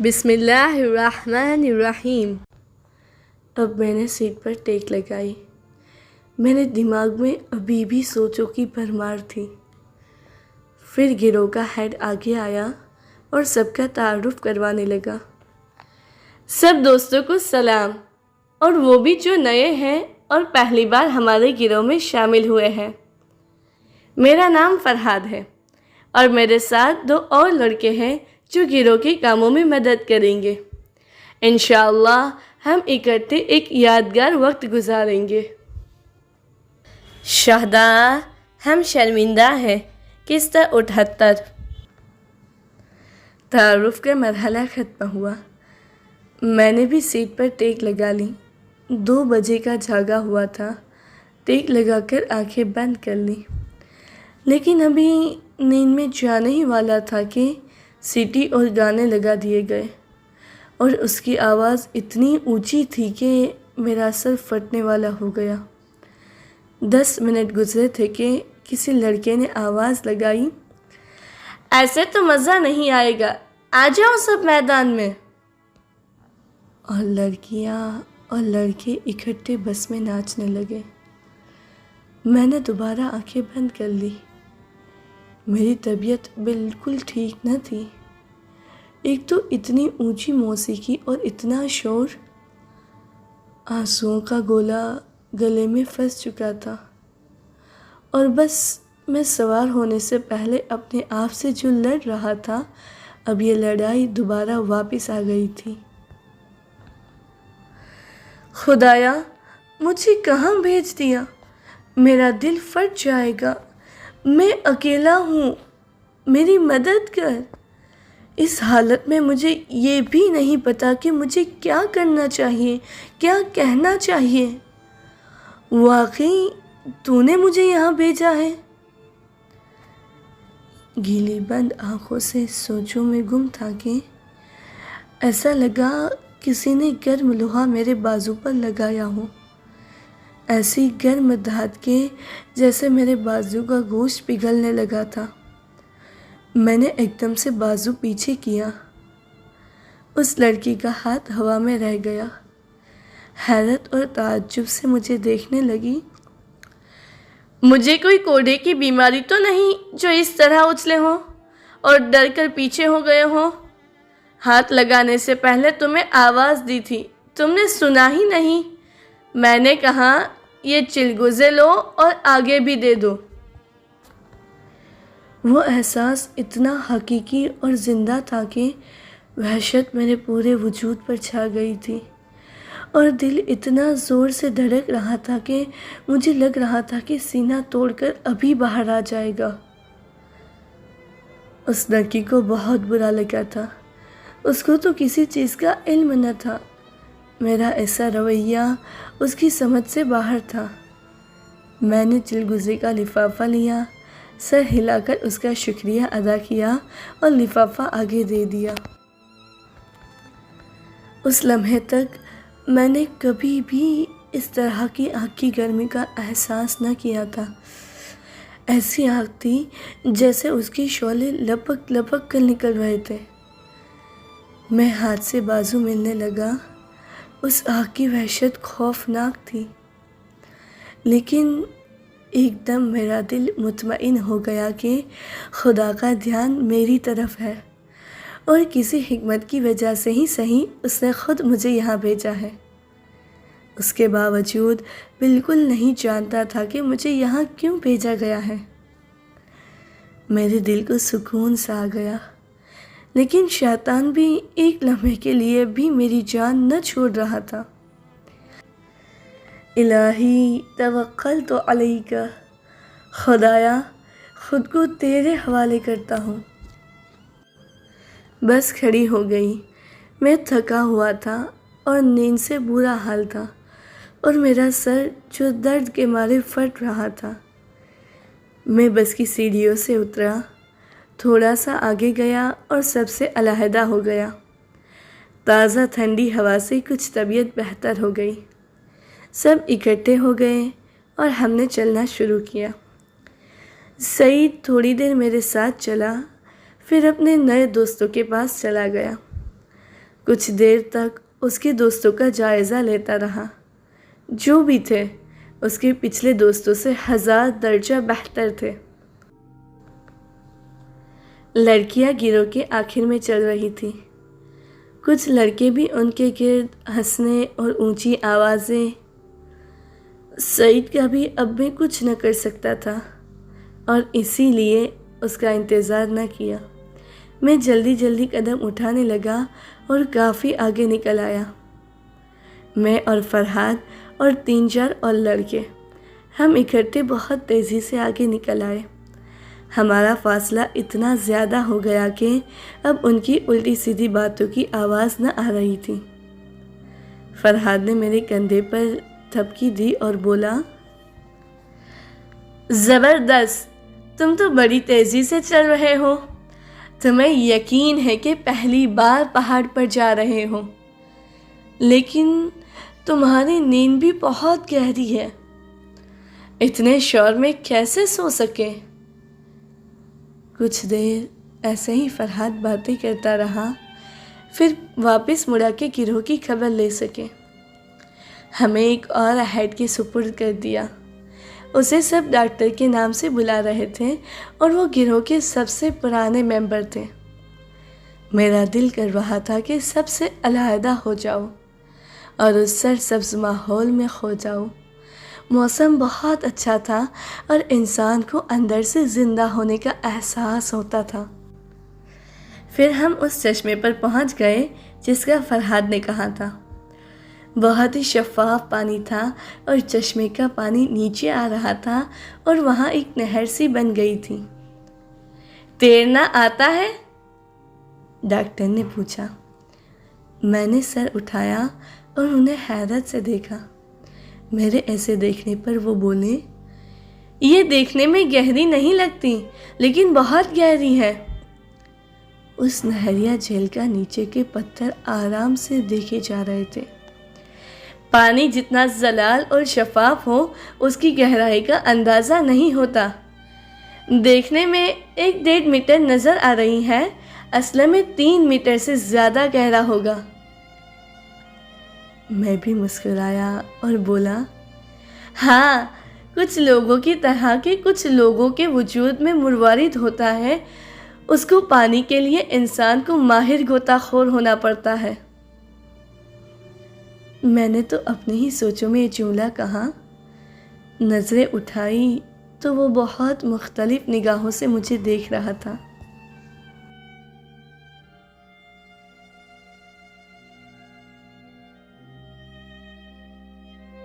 بسم اللہ الرحمن الرحیم۔ اب میں نے سیٹ پر ٹیک لگائی۔ میرے دماغ میں ابھی بھی سوچوں کی بھرمار تھی۔ پھر گروہ کا ہیڈ آگے آیا اور سب کا تعارف کروانے لگا۔ سب دوستوں کو سلام، اور وہ بھی جو نئے ہیں اور پہلی بار ہمارے گروہ میں شامل ہوئے ہیں۔ میرا نام فرحاد ہے اور میرے ساتھ 2 اور لڑکے ہیں جو گروہ کے کاموں میں مدد کریں گے۔ انشاءاللہ ہم اکٹھے ایک یادگار وقت گزاریں گے۔ شہدا، ہم شرمندہ ہیں۔ قسط 78۔ تعارف کا مرحلہ ختم ہوا۔ میں نے بھی سیٹ پر ٹیک لگا لی۔ 2 بجے کا جاگا ہوا تھا۔ ٹیک لگا کر آنکھیں بند کر لی، لیکن ابھی نیند میں جانے ہی والا تھا کہ سیٹی اور گانے لگا دیے گئے، اور اس کی آواز اتنی اونچی تھی کہ میرا سر پھٹنے والا ہو گیا۔ 10 منٹ گزرے تھے کہ کسی لڑکے نے آواز لگائی، ایسے تو مزہ نہیں آئے گا، آ جاؤ سب میدان میں۔ اور لڑکیاں اور لڑکے اکٹھے بس میں ناچنے لگے۔ میں نے دوبارہ آنکھیں بند کر لی۔ میری طبیعت بالکل ٹھیک نہ تھی۔ ایک تو اتنی اونچی موسیقی اور اتنا شور، آنسوؤں کا گولا گلے میں پھنس چکا تھا، اور بس میں سوار ہونے سے پہلے اپنے آپ سے جو لڑ رہا تھا، اب یہ لڑائی دوبارہ واپس آ گئی تھی۔ خدایا، مجھے کہاں بھیج دیا؟ میرا دل پھٹ جائے گا۔ میں اکیلا ہوں، میری مدد کر۔ اس حالت میں مجھے یہ بھی نہیں پتا کہ مجھے کیا کرنا چاہیے، کیا کہنا چاہیے۔ واقعی تو نے مجھے یہاں بھیجا ہے؟ گیلی بند آنکھوں سے سوچوں میں گم تھا کہ ایسا لگا کسی نے گرم لوہا میرے بازو پر لگایا ہو، ایسی گرم دھات کے جیسے میرے بازو کا گوشت پگھلنے لگا تھا۔ میں نے ایک دم سے بازو پیچھے کیا۔ اس لڑکی کا ہاتھ ہوا میں رہ گیا۔ حیرت اور تعجب سے مجھے دیکھنے لگی۔ مجھے کوئی کوڑے کی بیماری تو نہیں جو اس طرح اچھلے ہوں اور ڈر کر پیچھے ہو گئے ہوں؟ ہاتھ لگانے سے پہلے تمہیں آواز دی تھی، تم نے سنا ہی نہیں۔ میں نے کہا یہ چلگوزے لو اور آگے بھی دے دو۔ وہ احساس اتنا حقیقی اور زندہ تھا کہ وحشت میرے پورے وجود پر چھا گئی تھی، اور دل اتنا زور سے دھڑک رہا تھا کہ مجھے لگ رہا تھا کہ سینہ توڑ کر ابھی باہر آ جائے گا۔ اس لڑکی کو بہت برا لگا تھا۔ اس کو تو کسی چیز کا علم نہ تھا۔ میرا ایسا رویہ اس کی سمجھ سے باہر تھا۔ میں نے چلگوزے کا لفافہ لیا، سر ہلا کر اس کا شکریہ ادا کیا اور لفافہ آگے دے دیا۔ اس لمحے تک میں نے کبھی بھی اس طرح کی آگ کی گرمی کا احساس نہ کیا تھا۔ ایسی آگ تھی جیسے اس کی شعلے لپک لپک کر نکل رہے تھے۔ میں ہاتھ سے بازو ملنے لگا۔ اس آگ کی وحشت خوفناک تھی، لیکن ایک دم میرا دل مطمئن ہو گیا کہ خدا کا دھیان میری طرف ہے، اور کسی حکمت کی وجہ سے ہی صحیح اس نے خود مجھے یہاں بھیجا ہے۔ اس کے باوجود بالکل نہیں جانتا تھا کہ مجھے یہاں کیوں بھیجا گیا ہے۔ میرے دل کو سکون سا آ گیا، لیکن شیطان بھی ایک لمحے کے لیے بھی میری جان نہ چھوڑ رہا تھا۔ الہی توکلت علیک، خدایا خود کو تیرے حوالے کرتا ہوں۔ بس کھڑی ہو گئی۔ میں تھکا ہوا تھا اور نیند سے برا حال تھا، اور میرا سر جو درد کے مارے پھٹ رہا تھا۔ میں بس کی سیڑھیوں سے اترا، تھوڑا سا آگے گیا اور سب سے علیحدہ ہو گیا۔ تازہ ٹھنڈی ہوا سے کچھ طبیعت بہتر ہو گئی۔ سب اکٹھے ہو گئے اور ہم نے چلنا شروع کیا۔ سعید تھوڑی دیر میرے ساتھ چلا، پھر اپنے نئے دوستوں کے پاس چلا گیا۔ کچھ دیر تک اس کے دوستوں کا جائزہ لیتا رہا۔ جو بھی تھے اس کے پچھلے دوستوں سے 1000 درجہ بہتر تھے۔ لڑکیاں گروہ کے آخر میں چل رہی تھیں۔ کچھ لڑکے بھی ان کے گرد ہنسنے اور اونچی آوازیں۔ سعید کا بھی اب میں کچھ نہ کر سکتا تھا اور اسی لیے اس کا انتظار نہ کیا۔ میں جلدی جلدی قدم اٹھانے لگا اور کافی آگے نکل آیا۔ میں اور فرحاد اور 3-4 اور لڑکے، ہم اکٹھے بہت تیزی سے آگے نکل آئے۔ ہمارا فاصلہ اتنا زیادہ ہو گیا کہ اب ان کی الٹی سیدھی باتوں کی آواز نہ آ رہی تھی۔ فرحاد نے میرے کندھے پر تھپکی دی اور بولا، زبردست، تم تو بڑی تیزی سے چل رہے ہو۔ تمہیں یقین ہے کہ پہلی بار پہاڑ پر جا رہے ہو، لیکن تمہاری نیند بھی بہت گہری ہے۔ اتنے شور میں کیسے سو سکے؟ کچھ دیر ایسے ہی فرحاد باتیں کرتا رہا، پھر واپس مڑا کے گروہ کی خبر لے سکے۔ ہمیں ایک اور ہیڈ کے سپرد کر دیا۔ اسے سب ڈاکٹر کے نام سے بلا رہے تھے اور وہ گروہ کے سب سے پرانے ممبر تھے۔ میرا دل کر رہا تھا کہ سب سے علیحدہ ہو جاؤ اور اس سرسبز ماحول میں کھو جاؤ۔ موسم بہت اچھا تھا اور انسان کو اندر سے زندہ ہونے کا احساس ہوتا تھا۔ پھر ہم اس چشمے پر پہنچ گئے جس کا فرحاد نے کہا تھا۔ بہت ہی شفاف پانی تھا اور چشمے کا پانی نیچے آ رہا تھا اور وہاں ایک نہر سی بن گئی تھی۔ تیرنا آتا ہے؟ ڈاکٹر نے پوچھا۔ میں نے سر اٹھایا اور انہیں حیرت سے دیکھا۔ میرے ایسے دیکھنے پر وہ بولے، یہ دیکھنے میں گہری نہیں لگتی لیکن بہت گہری ہے۔ اس نہریا جھیل کا نیچے کے پتھر آرام سے دیکھے جا رہے تھے۔ پانی جتنا زلال اور شفاف ہو اس کی گہرائی کا اندازہ نہیں ہوتا۔ دیکھنے میں 1-1.5 میٹر نظر آ رہی ہے، اصل میں 3 میٹر سے زیادہ گہرا ہوگا۔ میں بھی مسکرایا اور بولا، ہاں، کچھ لوگوں کی طرح کے کچھ لوگوں کے وجود میں مروارید ہوتا ہے، اس کو پانی کے لیے انسان کو ماہر غوطہ خور ہونا پڑتا ہے۔ میں نے تو اپنی ہی سوچوں میں یہ جملہ کہا۔ نظریں اٹھائی تو وہ بہت مختلف نگاہوں سے مجھے دیکھ رہا تھا۔